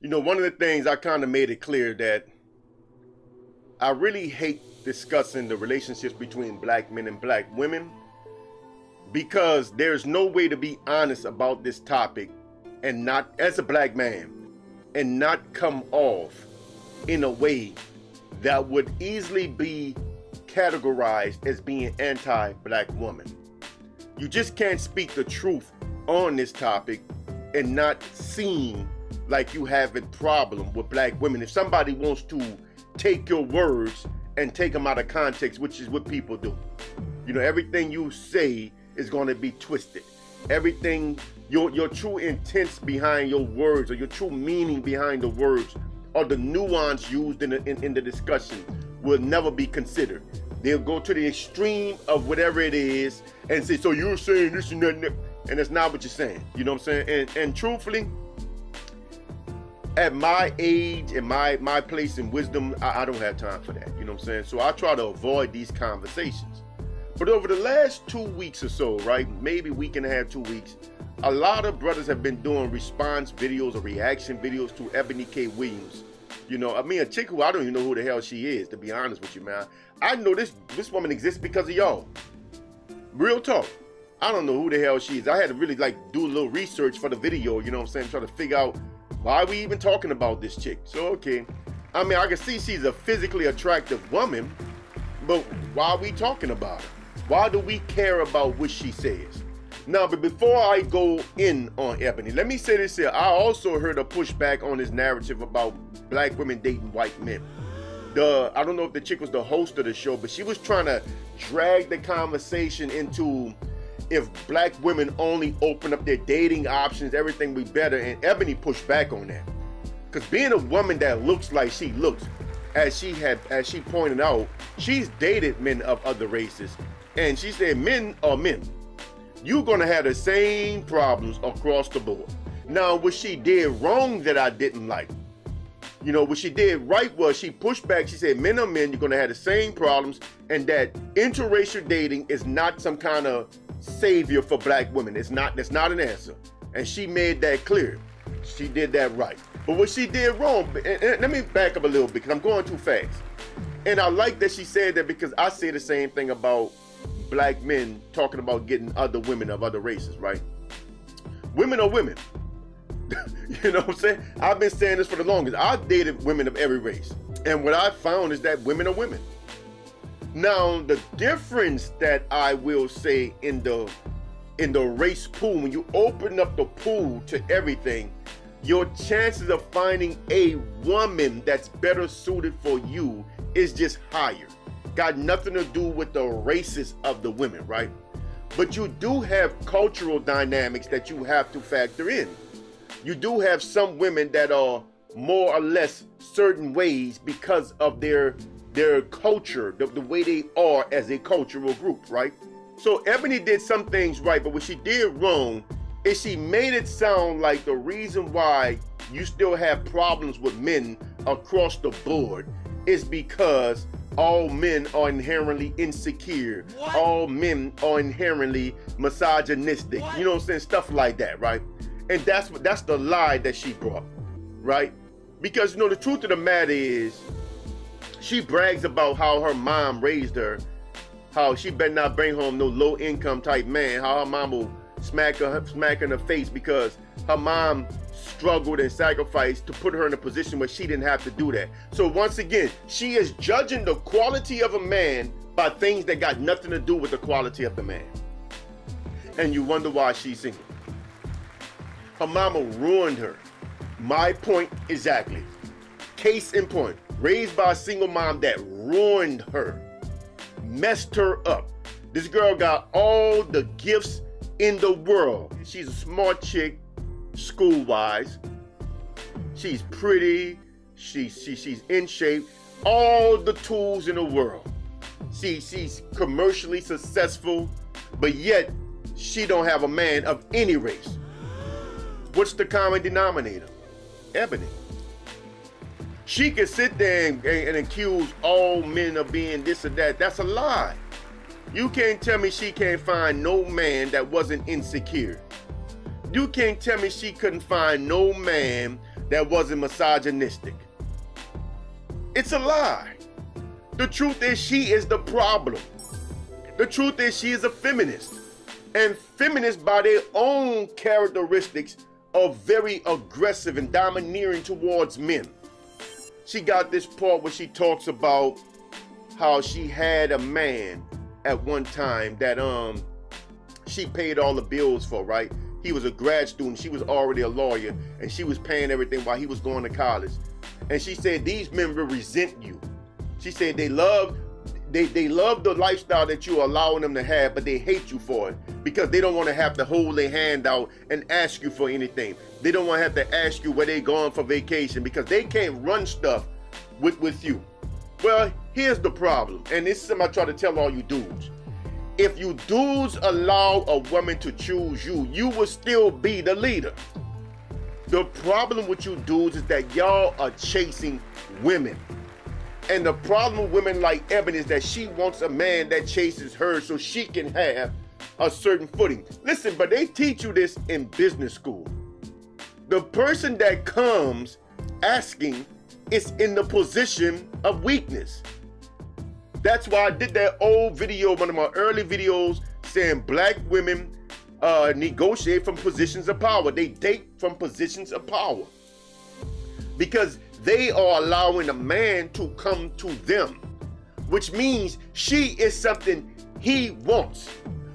You know, one of the things I kind of made it clear that I really hate discussing the relationships between black men and black women, because there's no way to be honest about this topic and not, as a black man, and not come off in a way that would easily be categorized as being anti-black woman. You just can't speak the truth on this topic and not seem like you have a problem with black women. If somebody wants to take your words and take them out of context, which is what people do. You know, everything you say is going to be twisted. Everything, your true intents behind your words, or your true meaning behind the words, or the nuance used in the discussion will never be considered. They'll go to the extreme of whatever it is and say, so you're saying this and that, and that's not what you're saying. You know what I'm saying? And truthfully, at my age and my place in wisdom, I don't have time for that. You know what I'm saying? So I try to avoid these conversations. But over the last 2 weeks or so, right, maybe week and a half, 2 weeks, a lot of brothers have been doing response videos or reaction videos to Eboni K. Williams. You know, I mean, a chick who I don't even know who the hell she is, to be honest with you, man. I know this woman exists because of y'all. Real talk. I don't know who the hell she is. I had to really do a little research for the video, you know what I'm saying, try to figure out why are we even talking about this chick. So, okay. I mean, I can see she's a physically attractive woman, but why are we talking about her? Why do we care about what she says? Now, but before I go in on Eboni, let me say this here. I also heard a pushback on this narrative about black women dating white men. I don't know if the chick was the host of the show, but she was trying to drag the conversation into, if black women only open up their dating options, everything would be better. And Eboni pushed back on that. Because being a woman that looks like she looks, as she pointed out, she's dated men of other races. And she said, men are men. You're gonna have the same problems across the board. Now, what she did wrong that I didn't like, you know, what she did right was she pushed back. She said, men are men, you're gonna have the same problems, and that interracial dating is not some kind of savior for black women. That's not an answer. And she made that clear. She did that right. But what she did wrong, and let me back up a little bit because I'm going too fast. And I like that she said that, because I say the same thing about black men talking about getting other women of other races, right? Women are women. You know what I'm saying? I've been saying this for the longest. I've dated women of every race. And what I found is that women are women. Now, the difference that I will say in the race pool, when you open up the pool to everything, your chances of finding a woman that's better suited for you is just higher. Got nothing to do with the races of the women, right? But you do have cultural dynamics that you have to factor in. You do have some women that are more or less certain ways because of their culture, the way they are as a cultural group, right? So Eboni did some things right, but what she did wrong is she made it sound like the reason why you still have problems with men across the board is because all men are inherently insecure. What? All men are inherently misogynistic. What? You know what I'm saying? Stuff like that, right? And that's the lie that she brought, right? Because, you know, the truth of the matter is, she brags about how her mom raised her, how she better not bring home no low-income type man, how her mom will smack her in the face because her mom struggled and sacrificed to put her in a position where she didn't have to do that. So once again, she is judging the quality of a man by things that got nothing to do with the quality of the man. And you wonder why she's single. Her mama ruined her. My point exactly. Case in point. Raised by a single mom that ruined her. Messed her up. This girl got all the gifts in the world. She's a smart chick, school-wise. She's pretty. She's in shape. All the tools in the world. She's commercially successful. but yet she don't have a man of any race. What's the common denominator? Ebony. She can sit there and accuse all men of being this or that. That's a lie. You can't tell me she can't find no man that wasn't insecure. You can't tell me she couldn't find no man that wasn't misogynistic. It's a lie. The truth is she is the problem. The truth is she is a feminist. And feminists by their own characteristics are very aggressive and domineering towards men. She got this part where she talks about how she had a man at one time that she paid all the bills for, right? He was a grad student, she was already a lawyer, and she was paying everything while he was going to college. And she said these men will resent you. She said they love the lifestyle that you're allowing them to have, but they hate you for it because they don't want to have to hold their hand out and ask you for anything. They don't want to have to ask you where they're going for vacation because they can't run stuff with you. Well, here's the problem, and this is something I try to tell all you dudes. If you dudes allow a woman to choose you, you will still be the leader. The problem with you dudes is that y'all are chasing women. And the problem with women like Ebony is that she wants a man that chases her so she can have a certain footing. Listen, but they teach you this in business school. The person that comes asking is in the position of weakness. That's why I did that old video, one of my early videos, saying black women negotiate from positions of power. They date from positions of power. Because they are allowing a man to come to them, which means she is something he wants,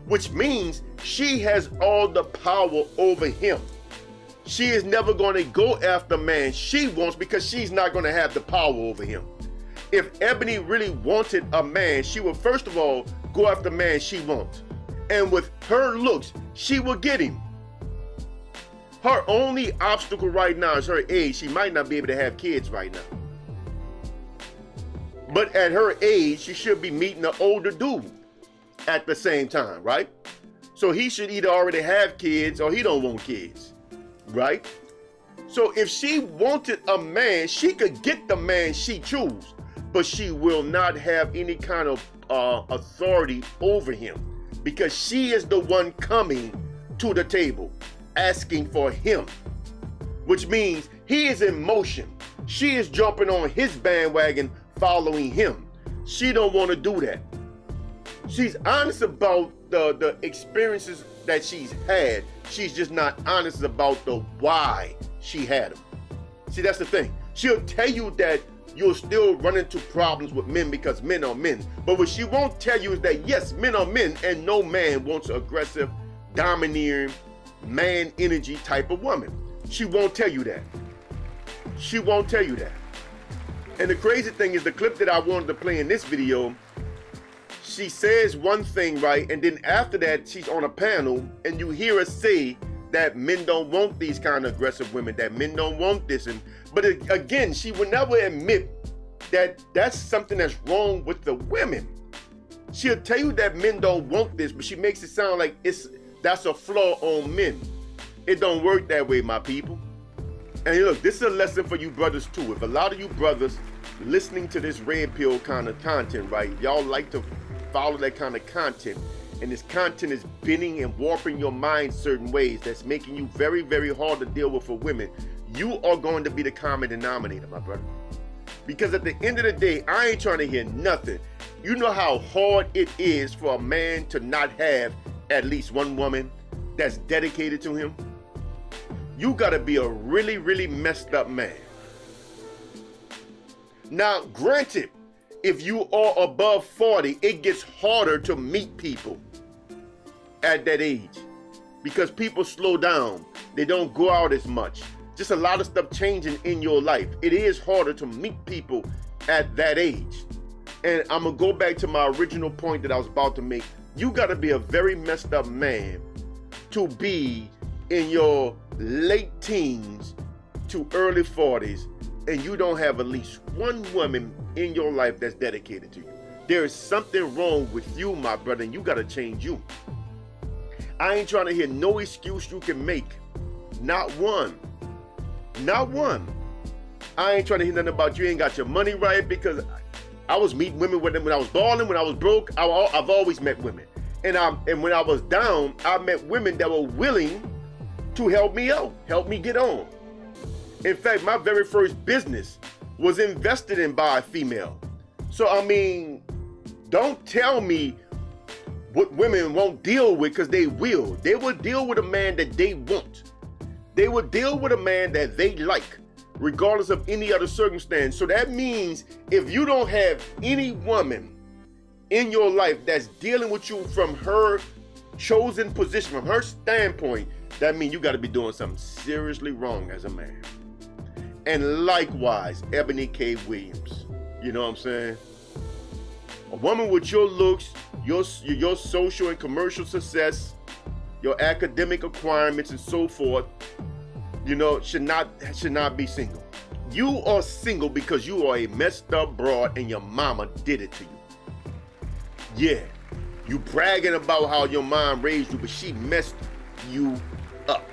which means she has all the power over him. She is never going to go after a man she wants because she's not going to have the power over him. If Ebony really wanted a man, she would first of all go after a man she wants. And with her looks, she will get him. Her only obstacle right now is her age. She might not be able to have kids right now. But at her age, she should be meeting an older dude at the same time, right? So he should either already have kids or he don't want kids, right? So if she wanted a man, she could get the man she chooses, but she will not have any kind of authority over him because she is the one coming to the table asking for him, which means he is in motion. She is jumping on his bandwagon following him. She don't want to do that. She's honest about the experiences that she's had. She's just not honest about the why she had them. See, that's the thing. She'll tell you that you'll still run into problems with men because men are men. But what she won't tell you is that yes, men are men and no man wants an aggressive, domineering, man energy type of woman. She won't tell you that. She won't tell you that. And the crazy thing is the clip that I wanted to play in this video, she says one thing, right? And then after that, she's on a panel and you hear her say that men don't want these kind of aggressive women, that men don't want this. But again, she would never admit that that's something that's wrong with the women. She'll tell you that men don't want this, but she makes it sound like that's a flaw on men. It don't work that way, my people. And look, this is a lesson for you brothers too. If a lot of you brothers listening to this red pill kind of content, right, y'all like to follow that kind of content, and this content is bending and warping your mind certain ways that's making you very, very hard to deal with for women, you are going to be the common denominator, my brother. Because at the end of the day, I ain't trying to hear nothing. You know how hard it is for a man to not have at least one woman that's dedicated to him? You gotta be a really, really messed up man. Now, granted, if you are above 40, it gets harder to meet people at that age because people slow down. They don't go out as much. Just a lot of stuff changing in your life. It is harder to meet people at that age. And I'm gonna go back to my original point that I was about to make. You gotta be a very messed up man to be in your late teens to early 40s and you don't have at least one woman in your life that's dedicated to you. There is something wrong with you, my brother, and you gotta change you. I ain't trying to hear no excuse you can make. Not one. Not one. I ain't trying to hear nothing about you ain't got your money right, because I was meeting women with them when I was balling, when I was broke. I've always met women. And when I was down, I met women that were willing to help me out, help me get on. In fact, my very first business was invested in by a female. So, I mean, don't tell me what women won't deal with, because they will. They will deal with a man that they want. They will deal with a man that they like, regardless of any other circumstance. So that means if you don't have any woman in your life that's dealing with you from her chosen position, from her standpoint, that means you got to be doing something seriously wrong as a man. And likewise, Eboni K. Williams. You know what I'm saying? A woman with your looks, your social and commercial success, your academic acquirements and so forth, you know, should not be single. You are single because you are a messed up broad and your mama did it to you. Yeah, you bragging about how your mom raised you, but she messed you up.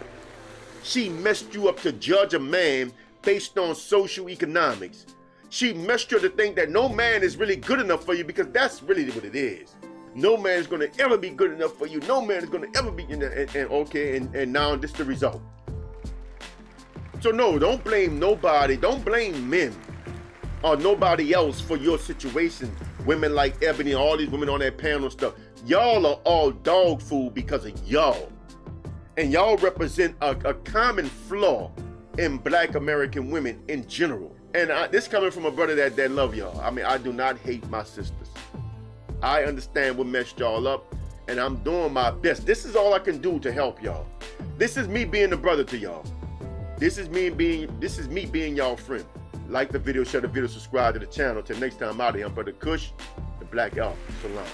She messed you up to judge a man based on social economics. She messed you up to think that no man is really good enough for you, because that's really what it is. No man is going to ever be good enough for you. No man is going to ever be, and now this is the result. So no, don't blame nobody. Don't blame men or nobody else for your situation. Women like Eboni, all these women on that panel stuff. Y'all are all dog food because of y'all. And y'all represent a common flaw in Black American women in general. And this coming from a brother that love y'all. I mean, I do not hate my sisters. I understand what messed y'all up, and I'm doing my best. This is all I can do to help y'all. This is me being the brother to y'all. This is me being y'all friend. Like the video, share the video, subscribe to the channel. Till next time, I'm out of here. I'm Brother Kush, the Black Elf. Salam.